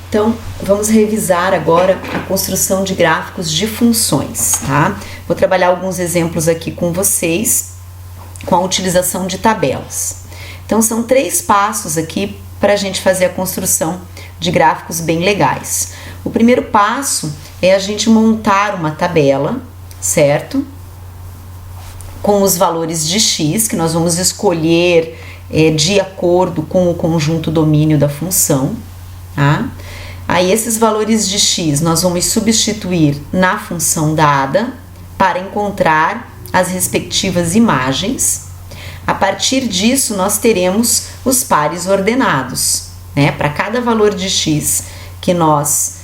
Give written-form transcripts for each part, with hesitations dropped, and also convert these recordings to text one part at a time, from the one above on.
Então, vamos revisar agora a construção de gráficos de funções, tá? Vou trabalhar alguns exemplos aqui com vocês, com a utilização de tabelas. Então, são 3 passos aqui para a gente fazer a construção de gráficos bem legais. O primeiro passo é a gente montar uma tabela, certo? Com os valores de x, que nós vamos escolher de acordo com o conjunto domínio da função, tá? Aí esses valores de x nós vamos substituir na função dada para encontrar as respectivas imagens. A partir disso nós teremos os pares ordenados, né? Para cada valor de x que nós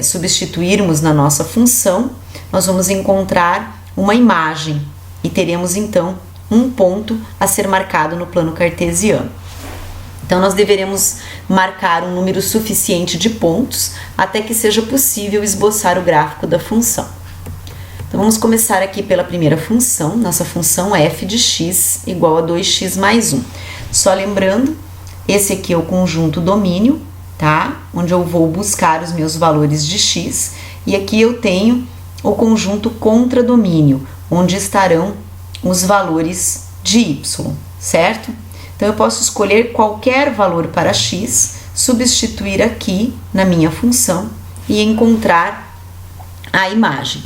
substituirmos na nossa função, nós vamos encontrar uma imagem e teremos então um ponto a ser marcado no plano cartesiano. Então, nós deveremos marcar um número suficiente de pontos até que seja possível esboçar o gráfico da função. Então, vamos começar aqui pela primeira função, nossa função f de x igual a 2x mais 1. Só lembrando, esse aqui é o conjunto domínio, tá? Onde eu vou buscar os meus valores de x, e aqui eu tenho o conjunto contradomínio, onde estarão os valores de y, certo? Então, eu posso escolher qualquer valor para x, substituir aqui na minha função e encontrar a imagem.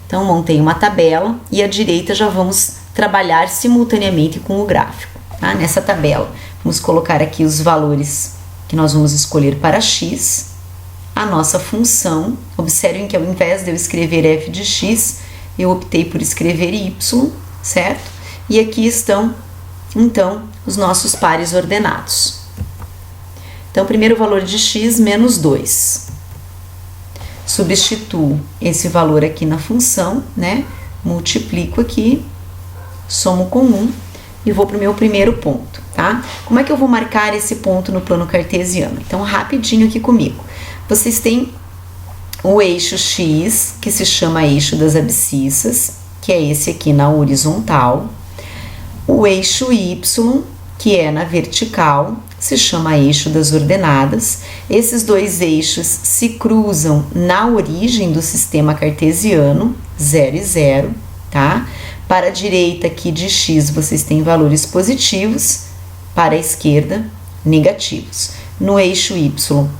Então, montei uma tabela e à direita já vamos trabalhar simultaneamente com o gráfico, tá? Nessa tabela, vamos colocar aqui os valores que nós vamos escolher para x, a nossa função. Observem que ao invés de eu escrever f de x, eu optei por escrever y, certo? E aqui estão, então, os nossos pares ordenados. Então, primeiro valor de x, menos 2. Substituo esse valor aqui na função, né? Multiplico aqui, somo com 1 e vou para o meu primeiro ponto, tá? Como é que eu vou marcar esse ponto no plano cartesiano? Então, rapidinho aqui comigo. Vocês têm o eixo x, que se chama eixo das abscissas, que é esse aqui na horizontal. O eixo y, que é na vertical, se chama eixo das ordenadas. Esses dois eixos se cruzam na origem do sistema cartesiano, 0 e 0, tá? Para a direita aqui de x, vocês têm valores positivos, para a esquerda, negativos. No eixo y,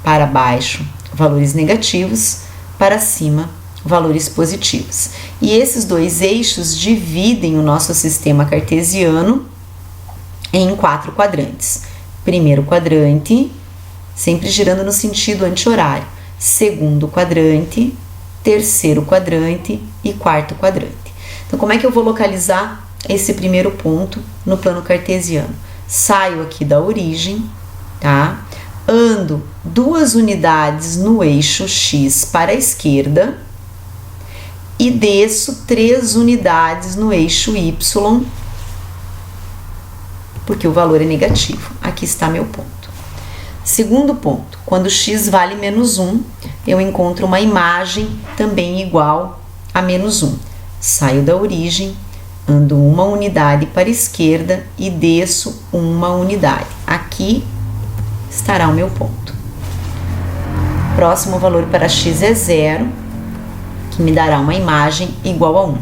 para baixo, valores negativos, para cima, valores positivos. E esses dois eixos dividem o nosso sistema cartesiano em 4 quadrantes. Primeiro quadrante, sempre girando no sentido anti-horário. Segundo quadrante, terceiro quadrante e quarto quadrante. Então, como é que eu vou localizar esse primeiro ponto no plano cartesiano? Saio aqui da origem, tá? Ando 2 unidades no eixo x para a esquerda e desço 3 unidades no eixo y, porque o valor é negativo. Aqui está meu ponto. Segundo ponto, quando x vale menos 1, eu encontro uma imagem também igual a menos 1. Saio da origem, ando 1 unidade para a esquerda e desço 1 unidade. Aqui estará o meu ponto. Próximo valor para x é 0, que me dará uma imagem igual a 1.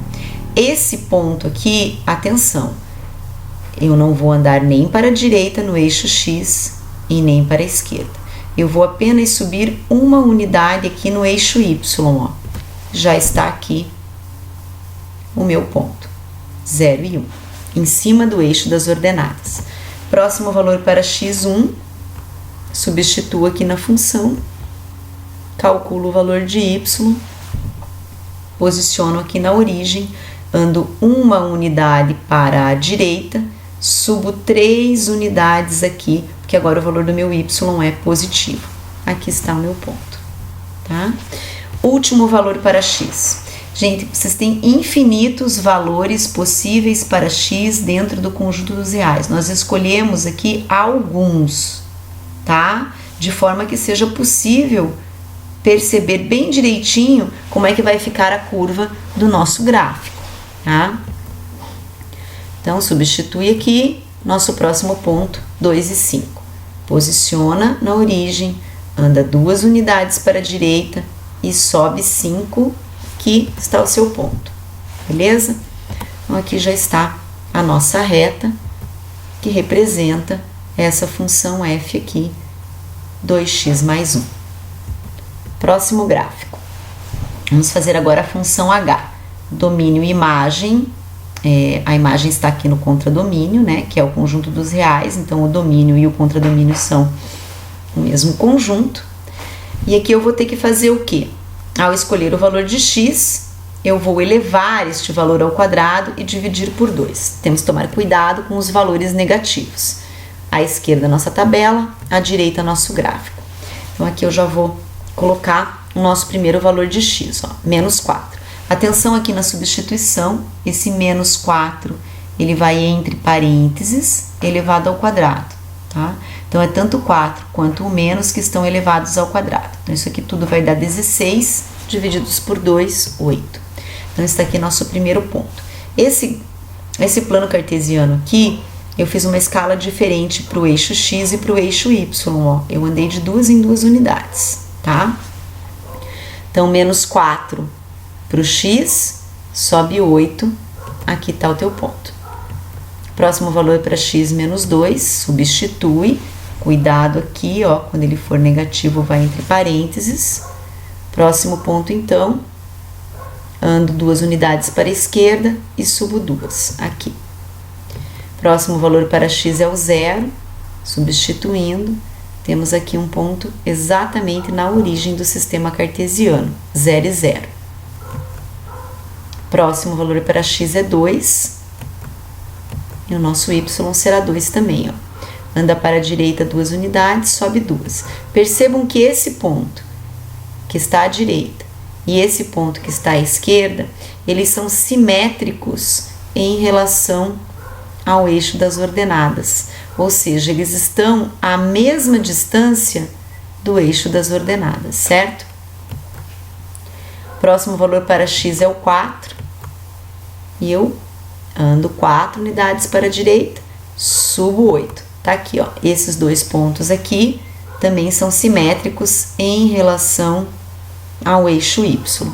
Esse ponto aqui, atenção, eu não vou andar nem para a direita no eixo x e nem para a esquerda. Eu vou apenas subir 1 unidade aqui no eixo y, ó. Já está aqui o meu ponto, 0 e 1, em cima do eixo das ordenadas. Próximo valor para x1, substituo aqui na função, calculo o valor de y, posiciono aqui na origem, ando 1 unidade para a direita, subo 3 unidades aqui, porque agora o valor do meu y é positivo. Aqui está o meu ponto, tá? Último valor para x. Gente, vocês têm infinitos valores possíveis para x dentro do conjunto dos reais. Nós escolhemos aqui alguns, tá? De forma que seja possível perceber bem direitinho como é que vai ficar a curva do nosso gráfico, tá? Então, substitui aqui nosso próximo ponto, 2 e 5. Posiciona na origem, anda 2 unidades para a direita e sobe 5, que está o seu ponto, beleza? Então, aqui já está a nossa reta, que representa essa função f aqui, 2x mais 1. Próximo gráfico. Vamos fazer agora a função h. Domínio e imagem. A imagem está aqui no contradomínio, né? Que é o conjunto dos reais. Então, o domínio e o contradomínio são o mesmo conjunto. E aqui eu vou ter que fazer o quê? Ao escolher o valor de x, eu vou elevar este valor ao quadrado e dividir por 2. Temos que tomar cuidado com os valores negativos. À esquerda, nossa tabela, à direita, nosso gráfico. Então, aqui eu já vou colocar o nosso primeiro valor de x, ó, menos 4. Atenção aqui na substituição, esse menos 4, ele vai entre parênteses, elevado ao quadrado, tá? Então, é tanto 4 quanto o menos que estão elevados ao quadrado. Então, isso aqui tudo vai dar 16, divididos por 2, 8. Então, está aqui nosso primeiro ponto. Esse plano cartesiano aqui, eu fiz uma escala diferente para o eixo x e para o eixo y, ó. Eu andei de 2 em 2 unidades, tá? Então, menos 4 para o x, sobe 8, aqui está o teu ponto. Próximo valor para x menos 2, substitui, cuidado aqui, ó, quando ele for negativo vai entre parênteses. Próximo ponto, então, ando 2 unidades para a esquerda e subo 2, aqui. Próximo valor para x é o 0, substituindo, temos aqui um ponto exatamente na origem do sistema cartesiano, 0 e 0. Próximo valor para x é 2, e o nosso y será 2 também, ó. Anda para a direita 2 unidades, sobe 2. Percebam que esse ponto que está à direita e esse ponto que está à esquerda, eles são simétricos em relação ao eixo das ordenadas, ou seja, eles estão à mesma distância do eixo das ordenadas, certo? Próximo valor para x é o 4, e eu ando 4 unidades para a direita, subo 8. Tá aqui, ó, esses dois pontos aqui também são simétricos em relação ao eixo y.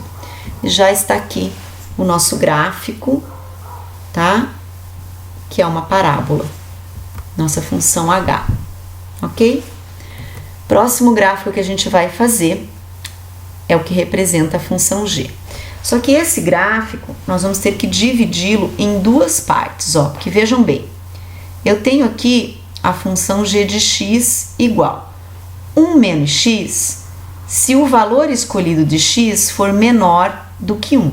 Já está aqui o nosso gráfico, tá? Que é uma parábola, nossa função h, ok? Próximo gráfico que a gente vai fazer é o que representa a função g. Só que esse gráfico, nós vamos ter que dividi-lo em 2 partes, ó, porque vejam bem, eu tenho aqui a função g de x igual 1 menos x, se o valor escolhido de x for menor do que 1,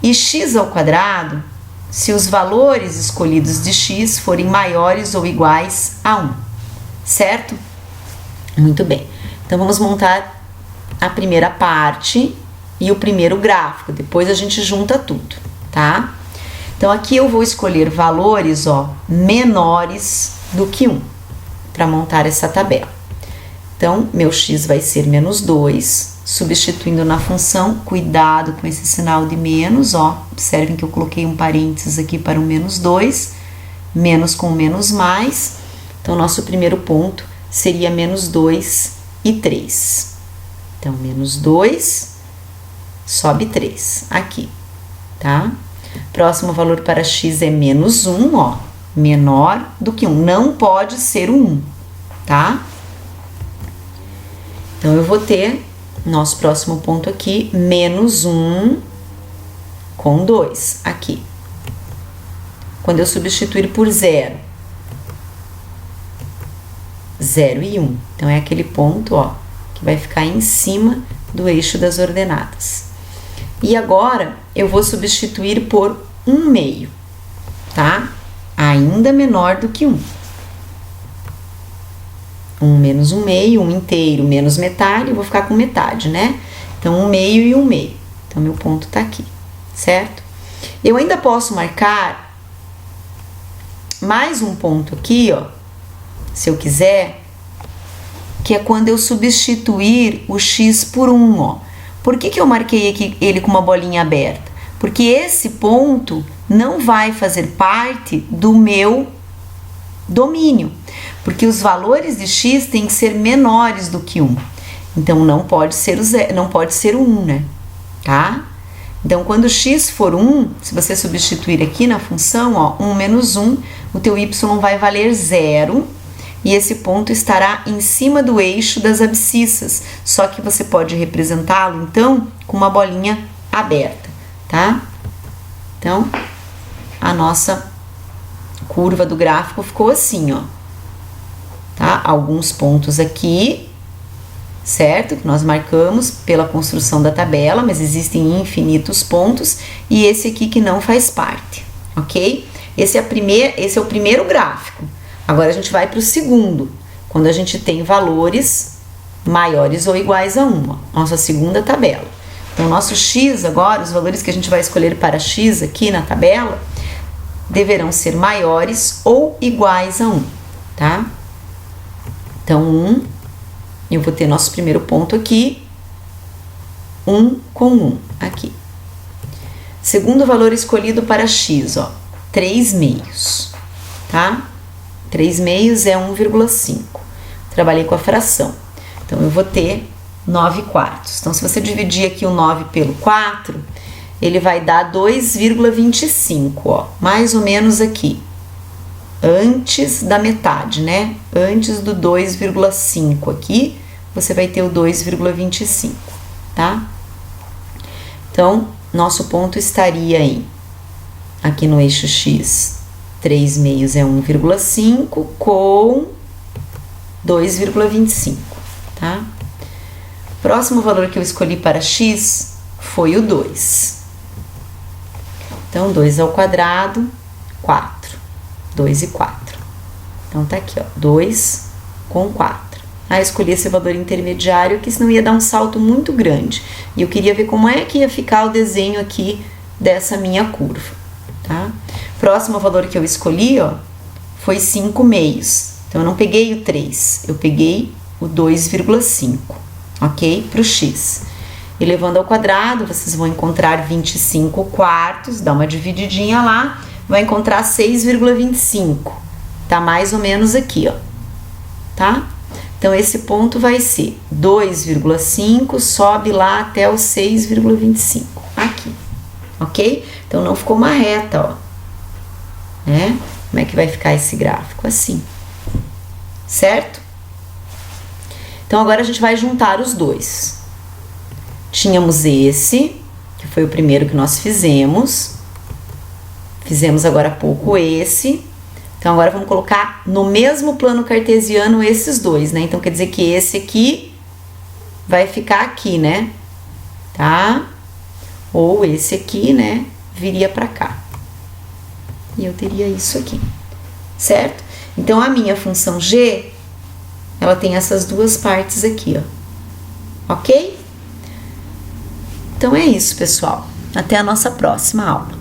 e x ao quadrado, se os valores escolhidos de x forem maiores ou iguais a 1, certo? Muito bem, então vamos montar a primeira parte e o primeiro gráfico, depois a gente junta tudo, tá? Então, aqui eu vou escolher valores, ó, menores do que 1, para montar essa tabela. Então, meu x vai ser menos 2, substituindo na função, cuidado com esse sinal de menos, ó, observem que eu coloquei um parênteses aqui para o menos 2, menos com menos mais, então, nosso primeiro ponto seria menos 2 e 3. Então, menos 2, sobe 3, aqui, tá? Próximo valor para x é menos 1, ó, menor do que 1, não pode ser um 1, tá? Então, eu vou ter nosso próximo ponto aqui, menos 1 com 2, aqui. Quando eu substituir por 0, 0 e 1. Então, é aquele ponto, ó, que vai ficar em cima do eixo das ordenadas. E agora, eu vou substituir por 1 meio, tá? Ainda menor do que 1. 1 menos 1 meio, 1 inteiro menos metade, eu vou ficar com metade, né? Então, 1 meio e 1 meio. Então, meu ponto tá aqui, certo? Eu ainda posso marcar mais um ponto aqui, ó, se eu quiser, que é quando eu substituir o x por 1, ó. Por que eu marquei aqui ele com uma bolinha aberta? Porque esse ponto não vai fazer parte do meu domínio. Porque os valores de x têm que ser menores do que 1. Então, não pode ser o 1, né? Tá? Então, quando x for 1, se você substituir aqui na função, ó, 1 menos 1, o teu y vai valer 0, e esse ponto estará em cima do eixo das abscissas, só que você pode representá-lo, então, com uma bolinha aberta, tá? Então, a nossa curva do gráfico ficou assim, ó, tá? Alguns pontos aqui, certo? Que nós marcamos pela construção da tabela, mas existem infinitos pontos, e esse aqui que não faz parte, ok? Esse é o primeiro gráfico. Agora a gente vai para o segundo, quando a gente tem valores maiores ou iguais a 1, ó, nossa segunda tabela. Então, nosso x agora, os valores que a gente vai escolher para x aqui na tabela, deverão ser maiores ou iguais a 1, tá? Então, 1, eu vou ter nosso primeiro ponto aqui, 1 com 1, aqui. Segundo valor escolhido para x, ó, 3 meios, tá? 3 meios é 1,5. Trabalhei com a fração. Então, eu vou ter 9 quartos. Então, se você dividir aqui o 9 pelo 4, ele vai dar 2,25, ó. Mais ou menos aqui. Antes da metade, né? Antes do 2,5 aqui, você vai ter o 2,25, tá? Então, nosso ponto estaria em, aqui no eixo x, 3 meios é 1,5 com 2,25, tá? Próximo valor que eu escolhi para x foi o 2. Então, 2 ao quadrado, 4. 2 e 4. Então, tá aqui, ó, 2 com 4. Ah, eu escolhi esse valor intermediário, que senão ia dar um salto muito grande. E eu queria ver como é que ia ficar o desenho aqui dessa minha curva, tá? Próximo valor que eu escolhi, ó, foi 5 meios. Então, eu não peguei o 3, eu peguei o 2,5, ok? Para o x. Elevando ao quadrado, vocês vão encontrar 25 quartos, dá uma divididinha lá, vai encontrar 6,25. Tá mais ou menos aqui, ó, tá? Então, esse ponto vai ser 2,5, sobe lá até o 6,25, aqui, ok? Então, não ficou uma reta, ó. Né? Como é que vai ficar esse gráfico? Assim, certo? Então, agora a gente vai juntar os dois. Tínhamos esse, que foi o primeiro que nós fizemos. Fizemos agora há pouco esse. Então, agora vamos colocar no mesmo plano cartesiano esses dois, né? Então, quer dizer que esse aqui vai ficar aqui, né? Tá? Ou esse aqui, né? Viria pra cá. E eu teria isso aqui, certo? Então, a minha função g, ela tem essas duas partes aqui, ó. Ok? Então, é isso, pessoal. Até a nossa próxima aula.